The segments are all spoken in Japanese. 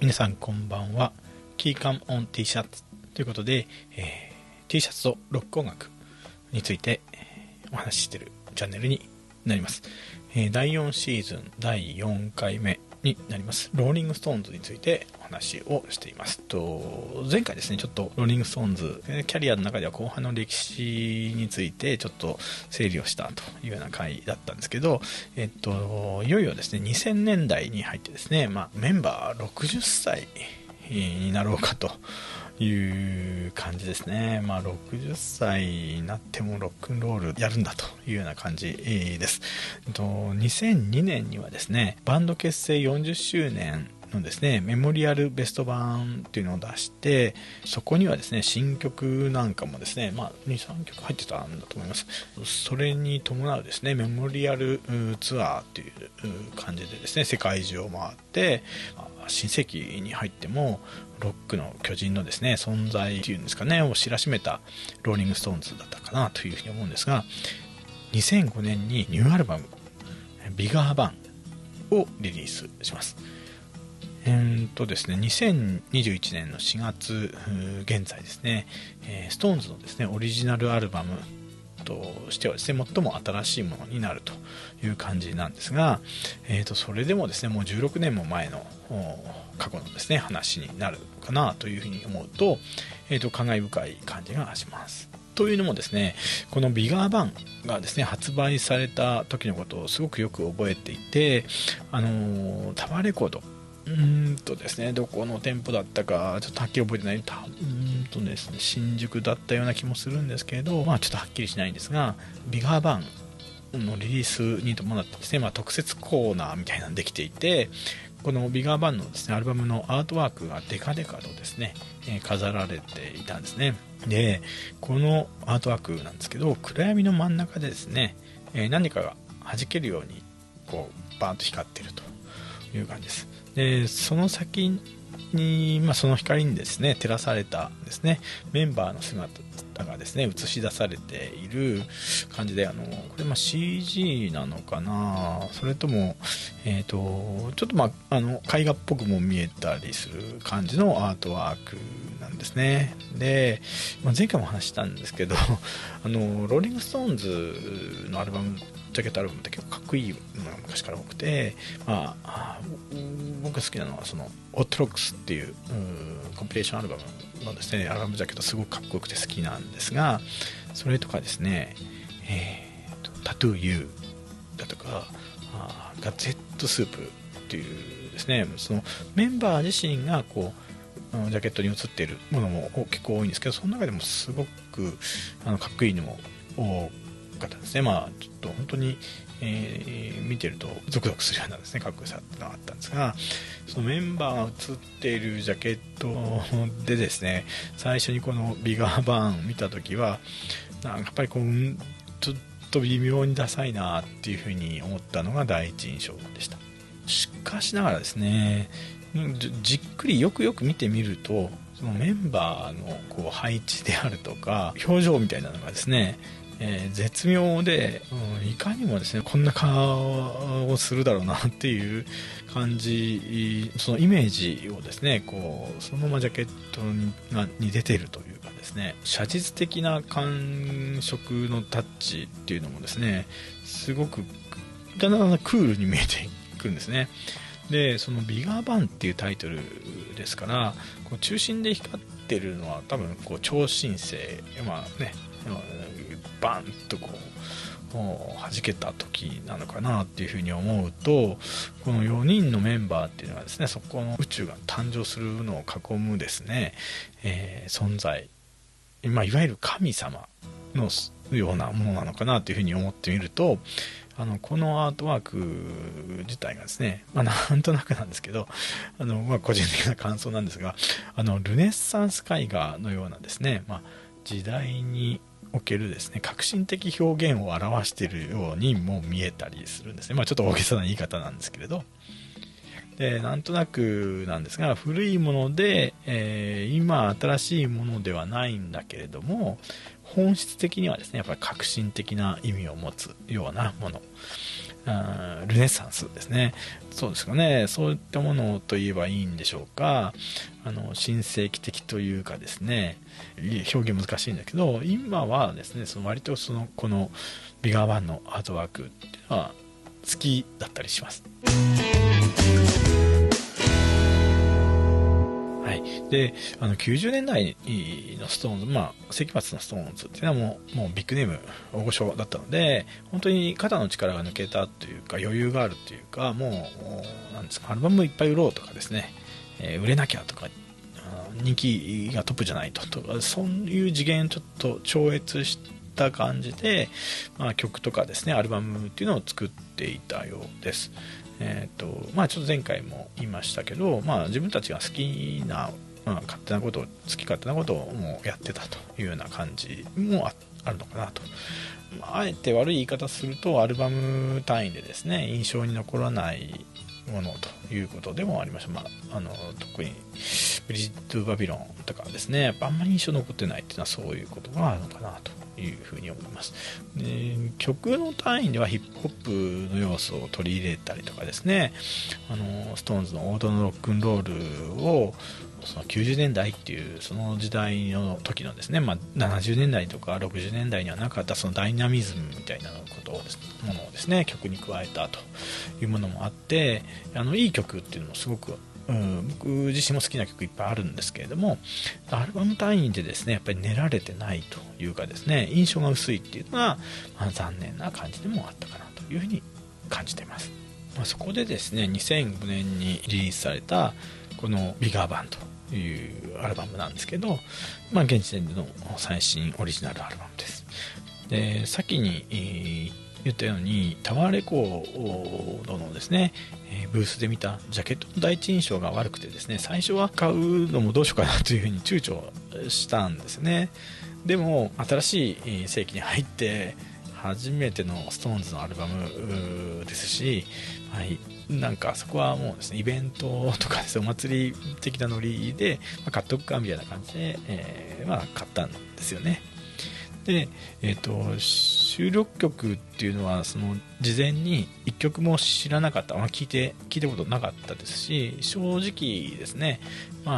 皆さんこんばんは。キーカムオン T シャツということで、T シャツとロック音楽についてお話ししているチャンネルになります。第4シーズン第4回目になりますローリングストーンズについてお話をしています前回ですね、ちょっとローリングストーンズキャリアの中では後半の歴史についてちょっと整理をしたというような回だったんですけど、いよいよですね2000年代に入ってですね、メンバー60歳になろうかという感じですね。60歳になってもロックンロールやるんだというような感じです。2002年にはですね、バンド結成40周年のですね、メモリアルベスト版っていうのを出して、そこにはですね、新曲なんかもですね、2、3曲入ってたんだと思います。それに伴うですね、メモリアルツアーっていう感じでですね、世界中を回って、新世紀に入ってもロックの巨人のですね存在っていうんですかねを知らしめたローリングストーンズだったかなというふうに思うんですが、2005年にニューアルバムビガーバンをリリースします。ですね、2021年の4月現在ですね、ストーンズのですねオリジナルアルバムとしてはですね最も新しいものになるという感じなんですが、それでもですねもう16年も前の過去のですね話になるかなというふうに思うと、感慨深い感じがします。というのもですね、このビガーバンがですね発売された時のことをすごくよく覚えていて、タワーレコードですね、どこの店舗だったかちょっとはっきり覚えてないですね、新宿だったような気もするんですけれど、ちょっとはっきりしないんですが、ビガーバンのリリースに伴ってですね、特設コーナーみたいなのできていて、このビガーバンのですねアルバムのアートワークがデカデカとですね、飾られていたんですね。で、このアートワークなんですけど、暗闇の真ん中でですね、何かが弾けるようにこうバーンと光っているという感じです。で、その先に、その光にですね照らされたですねメンバーの姿がですね映し出されている感じで、これCG なのかな、それともちょっと絵画っぽくも見えたりする感じのアートワークなんですね。で、前回も話したんですけどローリングストーンズのアルバムジャケットアルバムって結構かっこいいのが昔から多くて、僕が好きなのはそのオットロックスっていうコンピレーションアルバムのですねアルバムジャケットすごくかっこよくて好きなんですが、それとかですね、タトゥー U だとかガゼットスープっていうですね、そのメンバー自身がこうジャケットに写っているものも結構多いんですけど、その中でもすごくかっこいいのも多かったですね。ちょっと本当に、見てるとゾクゾクするようなですねかっこよさっていうのがあったんですが、そのメンバーが写っているジャケットでですね、最初にこのビガーバーン見た時はやっぱりこうちょっと微妙にダサいなっていうふうに思ったのが第一印象でした。しかしながらですね、じっくりよくよく見てみると、そのメンバーのこう配置であるとか表情みたいなのがですね、絶妙で、いかにもですねこんな顔をするだろうなっていう感じ、そのイメージをですねこうそのままジャケットに出ているというかですね、写実的な感触のタッチっていうのもですねすごくだんだんクールに見えていくんですね。で、そのビガーバンっていうタイトルですから、こう中心で光ってるのは多分こう超新星、バンとこう弾けた時なのかなっていうふうに思うと、この4人のメンバーっていうのはですね、そこの宇宙が誕生するのを囲むですね、存在、いわゆる神様のようなものなのかなというふうに思ってみると、このアートワーク自体がですね、なんとなくなんですけど、個人的な感想なんですが、ルネッサンス絵画のようなですね、時代におけるですね革新的表現を表しているようにも見えたりするんですね。ちょっと大げさな言い方なんですけれど、でなんとなくなんですが、古いもので、今新しいものではないんだけれども、本質的にはですねやっぱり革新的な意味を持つようなものルネサンスですね。そうですかね。そういったものと言えばいいんでしょうか。新世紀的というかですね、表現難しいんだけど、今はですね、割とこのビガーバンのアートワークっていうのは好きだったりします。はい、で90年代のストーンズ、世紀末のストーンズっていうのはもうビッグネーム大御所だったので、本当に肩の力が抜けたというか余裕があるというか、もうなんですか、アルバムいっぱい売ろうとかですね、売れなきゃとか、人気がトップじゃないとか、そういう次元ちょっと超越した感じで、曲とかですね、アルバムっていうのを作っていたようです。ちょっと前回も言いましたけど、自分たちが好きな、好き勝手なことをもうやってたというような感じもあるのかなと。あえて悪い言い方すると、アルバム単位でですね、印象に残らないものということでもありました。特にブリジット・バビロンとかですね、やっぱあんまり印象残ってないっていうのはそういうことがあるのかなというふうに思います。で、曲の単位ではヒップホップの要素を取り入れたりとかですね、ストーンズの王道のロックンロールをその90年代っていうその時代の時のですね、70年代とか60年代にはなかったそのダイナミズムみたいなことをものをですね、曲に加えたというものもあって、いい曲っていうのもすごく、僕自身も好きな曲いっぱいあるんですけれども、アルバム単位でですね、やっぱり練られてないというかですね、印象が薄いっていうのが、残念な感じでもあったかなというふうに感じています。そこでですね、2005年にリリースされたこのビガーバンというアルバムなんですけど、現時点での最新オリジナルアルバムです。で、先に言ったようにタワーレコードのですね、ブースで見たジャケットの第一印象が悪くてですね、最初は買うのもどうしようかなというふうに躊躇したんですね。でも新しい世紀に入って初めての SixTONES のアルバムですし、なんかそこはもうですね、イベントとかですね、お祭り的なノリで、買っとくかみたいな感じで、買ったんですよね。で、収録曲っていうのはその事前に1曲も知らなかった、聞いたことなかったですし、正直ですね、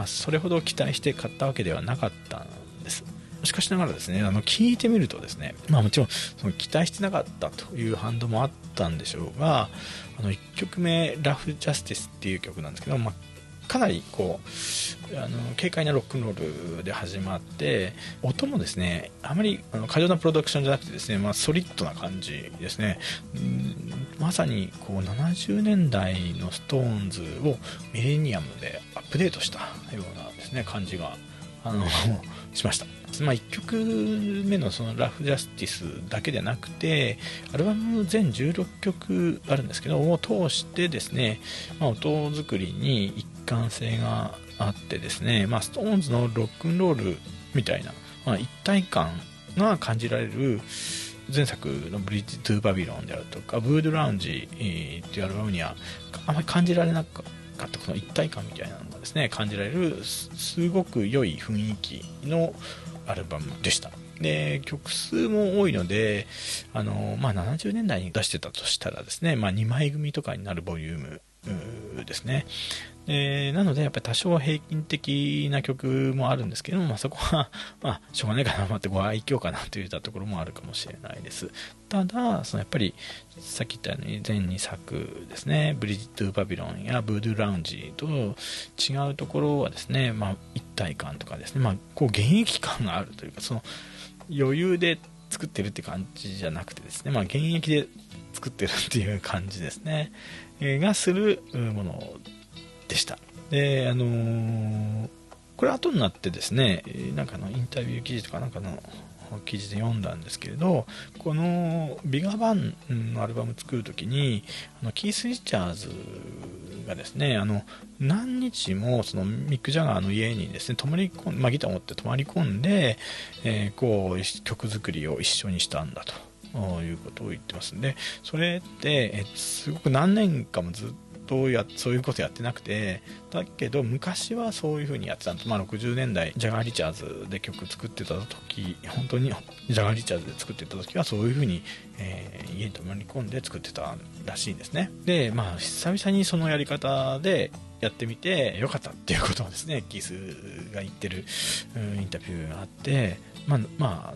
それほど期待して買ったわけではなかったんです。しかしながらですね、聞いてみるとですね、もちろんその期待してなかったという反応もあったんでしょうが、1曲目ラフ・ジャスティスっていう曲なんですけど、かなり軽快なロックンロールで始まって、音もですね、あまり過剰なプロダクションじゃなくてですね、ソリッドな感じですね。まさに70年代のストーンズをミレニアムでアップデートしたようなですね、感じがしました。1曲目のそのラフ・ジャスティスだけでなくて、アルバム全16曲あるんですけどを通してですね、音作りに一貫性があってですね、ストーンズのロックンロールみたいな、一体感が感じられる前作のブリッジ・トゥ・バビロンであるとかブードゥ・ラウンジっていうアルバムにはあまり感じられなかったこの一体感みたいなのがですね、感じられるすごく良い雰囲気のアルバムでした。で、曲数も多いので、70年代に出してたとしたらですね、2枚組とかになるボリュームですね。なのでやっぱり多少平均的な曲もあるんですけども、そこはしょうがないかな、ご愛嬌かなといったところもあるかもしれないです。ただやっぱりさっき言ったように全2作ですね、ブリジット・バビロンやブードゥ・ラウンジと違うところはですね、一体感とかですね、現役感があるというか、その余裕で作ってるって感じじゃなくてですね、現役で作ってるっていう感じですね、がするものでした。で、これ後になってですね、なんかのインタビュー記事とかなんかの記事で読んだんですけれど、このビガーバンのアルバム作るときにキース・リチャーズがですね、何日もそのミック・ジャガーの家にですねギターを持って泊まり込んで、曲作りを一緒にしたんだということを言ってますんで、それってすごく何年間もずっそういうことやってなくて、だけど昔はそういう風にやってたんです。60年代ジャガー・リチャーズで曲作ってた時、本当にジャガー・リチャーズで作ってた時はそういう風に、家に泊まり込んで作ってたらしいんですね。で久々にそのやり方でやってみてよかったっていうことをですね、キースが言ってるインタビューがあって、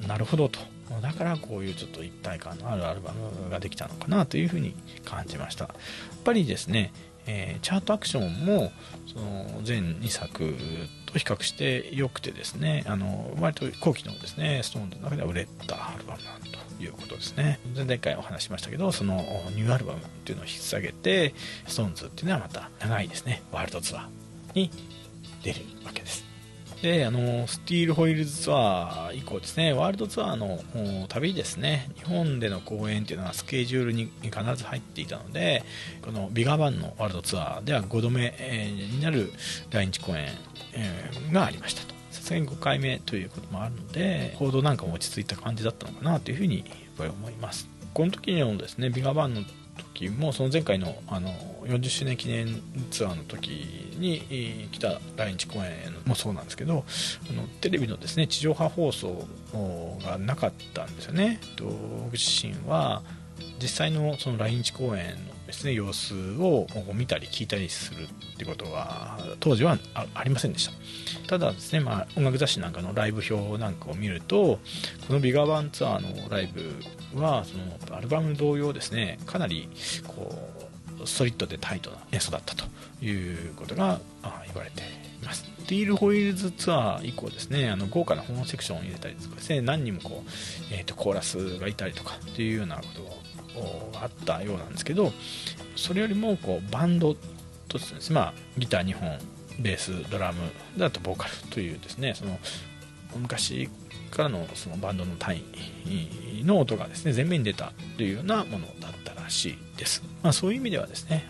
なるほどと、だからこういうちょっと一体感のあるアルバムができたのかなというふうに感じました。やっぱりですね、チャートアクションもその全2作と比較して良くてですね、割と後期のですねストーンズの中では売れたアルバムなんということですね。前回お話しましたけど、そのニューアルバムっていうのを引っ提げてストーンズっていうのはまた長いですねワールドツアーに出るわけです。でスティールホイールズツアー以降ですね、ワールドツアーの旅ですね、日本での公演っていうのはスケジュールに必ず入っていたので、このビガバンのワールドツアーでは5度目になる来日公演がありましたと。さすがに5回目ということもあるので、報道なんかも落ち着いた感じだったのかなというふうにやっぱり思います。この時のですねビガバンの時も、その前回の40周年記念ツアーの時に来た来日公演もそうなんですけど、テレビのですね地上波放送がなかったんですよね。僕自身は実際のその来日公演のですね様子を見たり聞いたりするってことは当時はありませんでした。ただですね、音楽雑誌なんかのライブ表なんかを見ると、このビガバンツアーのライブはそのアルバム同様ですね、かなりこうソリッドでタイトな演奏だったということが言われています。スティールホイールズツアー以降ですね、豪華なホーンセクションを入れたりとかですね、何人もこう、コーラスがいたりとかっていうようなことがあったようなんですけど、それよりもこうバンドとですね、ギター2本、ベース、ドラムだとボーカルというですね、その昔からのそのバンドの単位の音がですね前面に出たというようなものだったらしいです。そういう意味ではですね、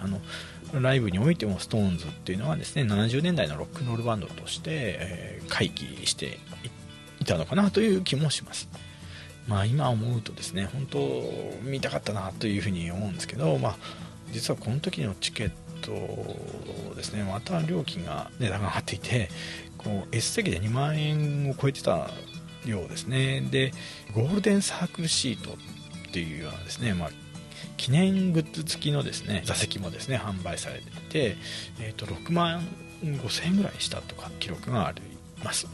ライブにおいてもストーンズっていうのはですね70年代のロックンロールバンドとして、回帰していたのかなという気もします。今思うとですね、本当見たかったなというふうに思うんですけど、実はこの時のチケットですね、また料金が値段が上がっていて、こう S 席で2万円を超えてたようですね。でゴールデンサークルシートっていうようなですね、記念グッズ付きのですね座席もですね販売されていて、6万5千円ぐらいしたとか記録があります。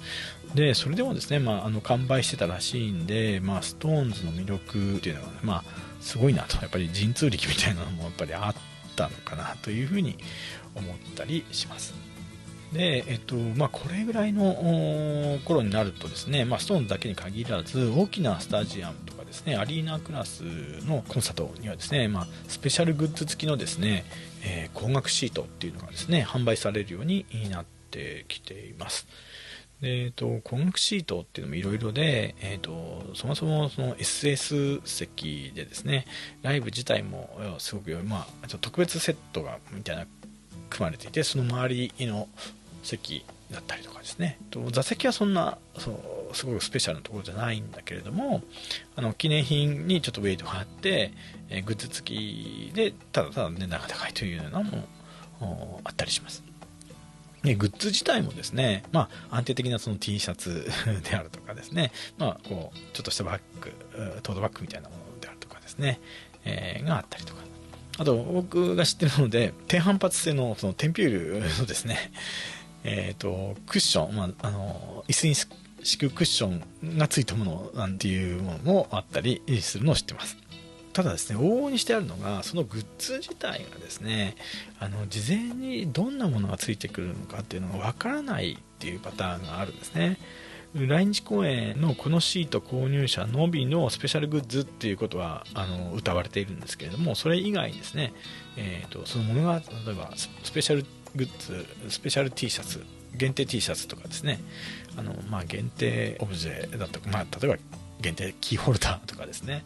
でそれでもですね、完売してたらしいんで、ストーンズの魅力っていうのが、すごいなと、やっぱり神通力みたいなのもやっぱりあったのかなというふうに思ったりします。でこれぐらいの頃になるとですね、ストーンズだけに限らず大きなスタジアムとかですねアリーナクラスのコンサートにはですね、スペシャルグッズ付きのですね、高額シートっていうのがですね販売されるようになってきています。で高額シートっていうのもいろいろで、そもそもその SS 席でですねライブ自体もすごく、特別セットがみたいな組まれていて、その周りの席だったりとかですね、座席はそんなすごくスペシャルなところじゃないんだけれども、記念品にちょっとウェイトがあって、グッズ付きでただただ値段が高いというようなものあったりします。グッズ自体もですね、安定的なその T シャツであるとかですね、こうちょっとしたバッグ、トートバッグみたいなものであるとかですね、があったりとか、あと僕が知ってるので低反発性のそのテンピュールのですねクッション、椅子に敷くクッションがついたものなんていうものもあったりするのを知ってます。ただですね、往々にしてあるのがそのグッズ自体がですね事前にどんなものがついてくるのかっていうのがわからないっていうパターンがあるんですね。来日公演のこのシート購入者のみのスペシャルグッズっていうことは謳われているんですけれども、それ以外にですね、そのものが例えばスペシャルグッズ、スペシャル T シャツ、限定 T シャツとかですね、限定オブジェだとか、例えば限定キーホルダーとかですね、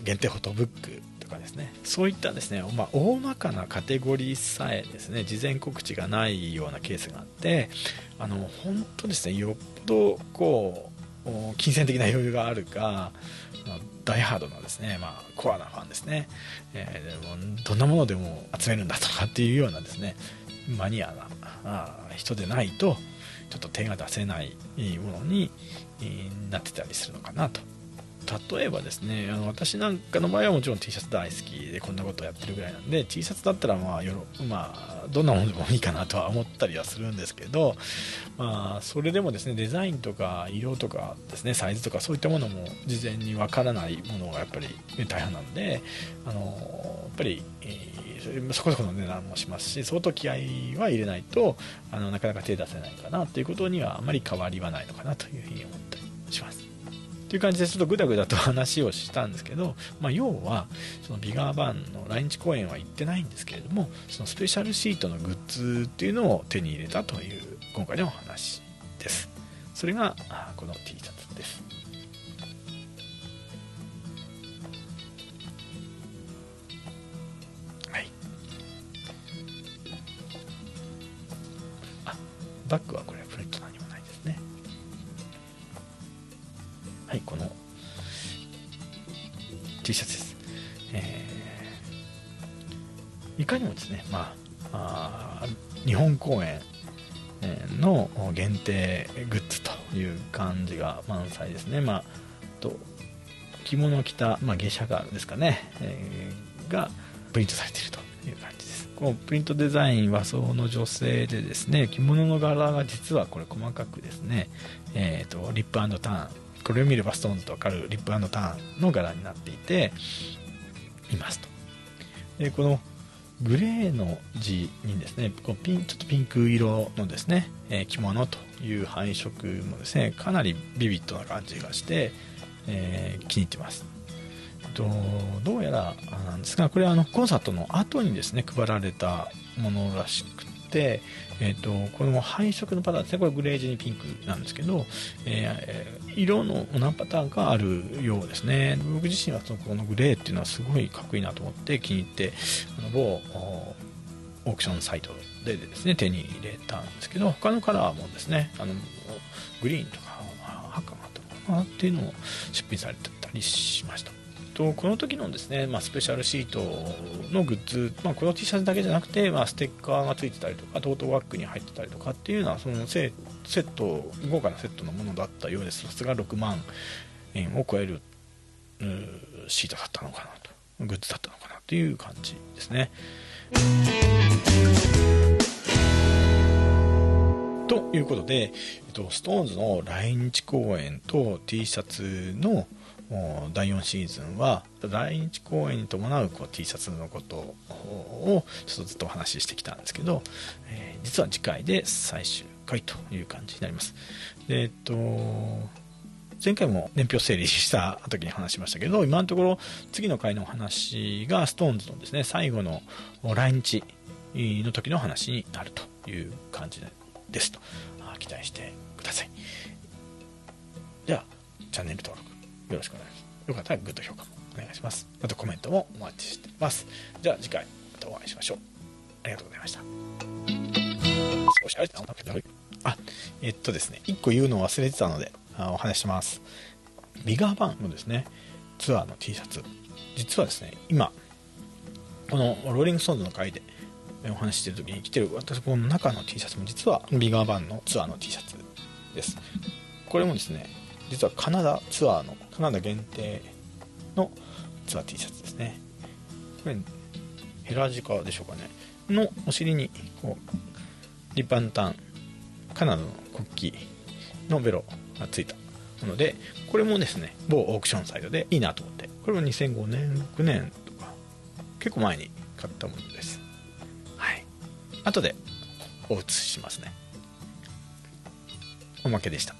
限定フォトブックとかですね、そういったですね、大まかなカテゴリーさえですね事前告知がないようなケースがあって、本当ですね、よっぽどこ金銭的な余裕があるか、ダイハードなですね、コアなファンですね、でもどんなものでも集めるんだとかっていうようなですね、マニアな人でないとちょっと手が出せないものになってたりするのかなと。例えばですね、私なんかの場合はもちろん T シャツ大好きでこんなことをやってるぐらいなんで、 T シャツだったらどんなものでもいいかなとは思ったりはするんですけど、それでもですね、デザインとか色とかですね、サイズとかそういったものも事前にわからないものがやっぱり大半なんで、やっぱり、そこそこの値段もしますし、相当気合は入れないとなかなか手出せないかなということにはあまり変わりはないのかなというふうに思ったりします。という感じでちょっとグダグダと話をしたんですけど、要はそのビガーバンの来日公演は行ってないんですけれども、そのスペシャルシートのグッズっていうのを手に入れたという今回のお話です。それがこの T シャツです。はい。バッグはこれプリント何もないですね。はい、この T シャツです。いかにもですね、日本公演の限定グッズという感じが満載ですね。着物を着た、芸者ガールですかね、がプリントされているという感じです。このプリントデザイン和装の女性でですね、着物の柄が実はこれ細かくですね、リップ&ターン、これを見ればストーンズと分かるリップ&ターンの柄になっていますと。このグレーの字にですね、ちょっとピンク色のですね、着物という配色もですね、かなりビビッドな感じがして、気に入ってます。どうやらなんですが、これはコンサートの後にですね配られたものらしくて、この配色のパターンですね、これグレージにピンクなんですけど、色の何パターンかあるようですね。僕自身はこのグレーっていうのはすごいかっこいいなと思って気に入って、某オークションサイトでですね手に入れたんですけど、他のカラーもですね、グリーンとか赤があったのかなっていうのも出品されてたりしました。この時のですね、スペシャルシートのグッズ、この T シャツだけじゃなくて、ステッカーがついてたりとかトートバッグに入ってたりとかっていうのは、そのセット、豪華なセットのものだったようです。さすが6万円を超えるシートだったのかなと、グッズだったのかなという感じですね。ということで、ストーンズの来日公演と T シャツの第4シーズンは来日公演に伴うT シャツのことをちょっとずっとお話ししてきたんですけど、実は次回で最終回という感じになります。で前回も年表整理した時に話しましたけど、今のところ次の回のお話がストーンズのですね最後の来日の時の話になるという感じですと期待してください。じゃあチャンネル登録よろしくお願いします。よかったらグッド評価もお願いします。あとコメントもお待ちしています。じゃあ次回またお会いしましょう。ありがとうございました。少しですね、1個言うのを忘れてたのでお話します。ビガーバンのですねツアーの T シャツ、実はですね今このローリングストーンズの回でお話ししている時に着てる私この中の T シャツも実はビガーバンのツアーの T シャツです。これもですね実はカナダツアーのカナダ限定のツアー T シャツですね。これヘラジカでしょうかねのお尻にこうリップ&ターンカナダの国旗のベロがついたもので、これもですね某オークションサイトでいいなと思って、これも2005年6年とか結構前に買ったものです。はい、後でお写ししますね。おまけでした。